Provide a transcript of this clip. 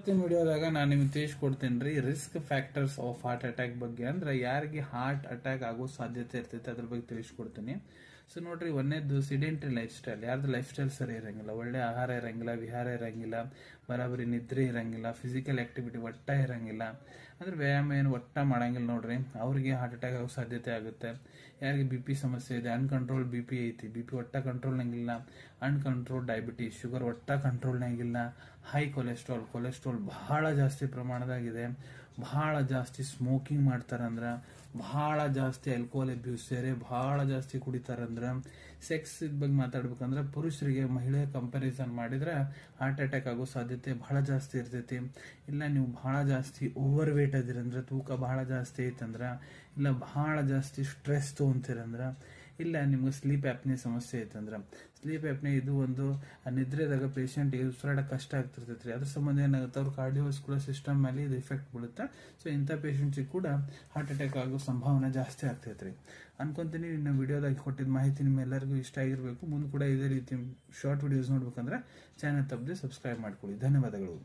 ಇವತ್ತಿನ ವಿಡಿಯೋದಾಗ ನಾನು ನಿಮ್ಗೆ ತಿಳಿಸ್ಕೊಡ್ತೀನಿ ರೀ risk factors of heart attack ಬಗ್ಗೆ. ಅಂದ್ರೆ ಯಾರಿಗೆ ಹಾರ್ಟ್ ಅಟ್ಯಾಕ್ ಆಗೋ ಸಾಧ್ಯತೆ ಇರ್ತೈತೆ ಅದ್ರ ಬಗ್ಗೆ ತಿಳಿಸ್ಕೊಡ್ತೀನಿ. ಸೊ ನೋಡ್ರಿ, ಒಂದೇದು ಸಿಡೆಂಟ್ರಿ ಲೈಫ್ ಸ್ಟೈಲ್. ಯಾರ್ದು ಲೈಫ್ ಸ್ಟೈಲ್ ಸರಿ ಇರಂಗಿಲ್ಲ, ಒಳ್ಳೆ ಆಹಾರ ಇರಂಗಿಲ್ಲ, ವಿಹಾರ ಇರಂಗಿಲ್ಲ, ಬರಾಬರಿ ನಿದ್ರೆ ಇರಂಗಿಲ್ಲ, ಫಿಸಿಕಲ್ ಆಕ್ಟಿವಿಟಿ ಒಟ್ಟ ಇರಂಗಿಲ್ಲ, ಅಂದ್ರೆ ವ್ಯಾಯಾಮ ಏನು ಒಟ್ಟ ಮಾಡಂಗಿಲ್ಲ ನೋಡ್ರಿ, ಅವ್ರಿಗೆ ಹಾರ್ಟ್ ಅಟ್ಯಾಕ್ ಆಗೋ ಸಾಧ್ಯತೆ ಆಗುತ್ತೆ. ಯಾರಿಗೆ ಬಿ ಪಿ ಸಮಸ್ಯೆ ಇದೆ, ಅನ್ಕಂಟ್ರೋಲ್ ಬಿ ಪಿ ಐತಿ, ಬಿ ಪಿ ಒಟ್ಟ ಕಂಟ್ರೋಲ್ನಾಗಿಲ್ಲ, ಅನ್ಕಂಟ್ರೋಲ್ ಡಯಾಬಿಟೀಸ್, ಶುಗರ್ ಒಟ್ಟ ಕಂಟ್ರೋಲ್ನಾಗಿಲ್ಲ, ಹೈ ಕೊಲೆಸ್ಟ್ರಾಲ್, ಕೊಲೆಸ್ಟ್ರಾಲ್ ಬಹಳ ಜಾಸ್ತಿ ಪ್ರಮಾಣದಾಗಿದೆ, ಬಹಳ ಜಾಸ್ತಿ ಸ್ಮೋಕಿಂಗ್ ಮಾಡ್ತಾರಂದ್ರ, ಬಹಳ ಜಾಸ್ತಿ ಆಲ್ಕೋಹಾಲ್ ಅಬ್ಯೂಸ್ ಸೇರಿ ಬಹಳ ಜಾಸ್ತಿ ಕುಡಿತಾರಂದ್ರ, ಸೆಕ್ಸ್ ಬಗ್ಗೆ ಮಾತಾಡ್ಬೇಕಂದ್ರೆ ಪುರುಷರಿಗೆ ಮಹಿಳೆ ಕಂಪ್ಯಾರಿಸನ್ ಮಾಡಿದ್ರೆ ಹಾರ್ಟ್ ಅಟ್ಯಾಕ್ ಆಗೋ ಸಾಧ್ಯತೆ ಬಹಳ ಜಾಸ್ತಿ ಇರ್ತೈತಿ. ಇಲ್ಲ ನೀವು ಬಹಳ ಜಾಸ್ತಿ ಓವರ್ ವೇಟ್ ಅದಿರಂದ್ರ, ತೂಕ ಬಹಳ ಜಾಸ್ತಿ ಐತಂದ್ರ, ಇಲ್ಲ ಬಹಳ ಜಾಸ್ತಿ ಸ್ಟ್ರೆಸ್ ತೊಗೊಂತೀರಂದ್ರ, ಇಲ್ಲ ನಿಮ್ಗೆ ಸ್ಲೀಪ್ ಆಪ್ನೆ ಸಮಸ್ಯೆ ಐತಂದ್ರ. ಸ್ಲೀಪ್ ಆಪ್ನೆ ಇದು ಒಂದು ನಿದ್ರೆದಾಗ ಪೇಷಂಟ್ ಉಸಿರಾಡಕ್ಕೆ ಕಷ್ಟ ಆಗ್ತಿರ್ತೈತ್ರಿ. ಅದ್ರ ಸಂಬಂಧ ಏನಾಗುತ್ತೆ, ಅವ್ರ ಕಾರ್ಡಿಯೋವಾಸ್ಕ್ಯುಲರ್ ಸಿಸ್ಟಮ್ ಮೇಲೆ ಇದು ಎಫೆಕ್ಟ್ ಬೀಳುತ್ತೆ. ಸೊ ಇಂಥ ಪೇಷಂಟ್ಸಿಗೆ ಕೂಡ ಹಾರ್ಟ್ ಅಟ್ಯಾಕ್ ಆಗೋ ಸಂಭಾವನೆ ಜಾಸ್ತಿ ಆಗ್ತೈತ್ರಿ. ಅನ್ಕೊಂತೀನಿ ಇನ್ನು ವಿಡಿಯೋದಾಗ ಕೊಟ್ಟಿದ್ದ ಮಾಹಿತಿ ನಿಮ್ಮೆಲ್ಲರಿಗೂ ಇಷ್ಟ ಆಗಿರಬೇಕು. ಮುಂದೆ ಕೂಡ ಇದೇ ರೀತಿ ಶಾರ್ಟ್ ವಿಡಿಯೋಸ್ ನೋಡ್ಬೇಕಂದ್ರೆ ಚಾನಲ್ ತಪ್ಪದೆ ಸಬ್ಸ್ಕ್ರೈಬ್ ಮಾಡ್ಕೊಳ್ಳಿ. ಧನ್ಯವಾದಗಳು.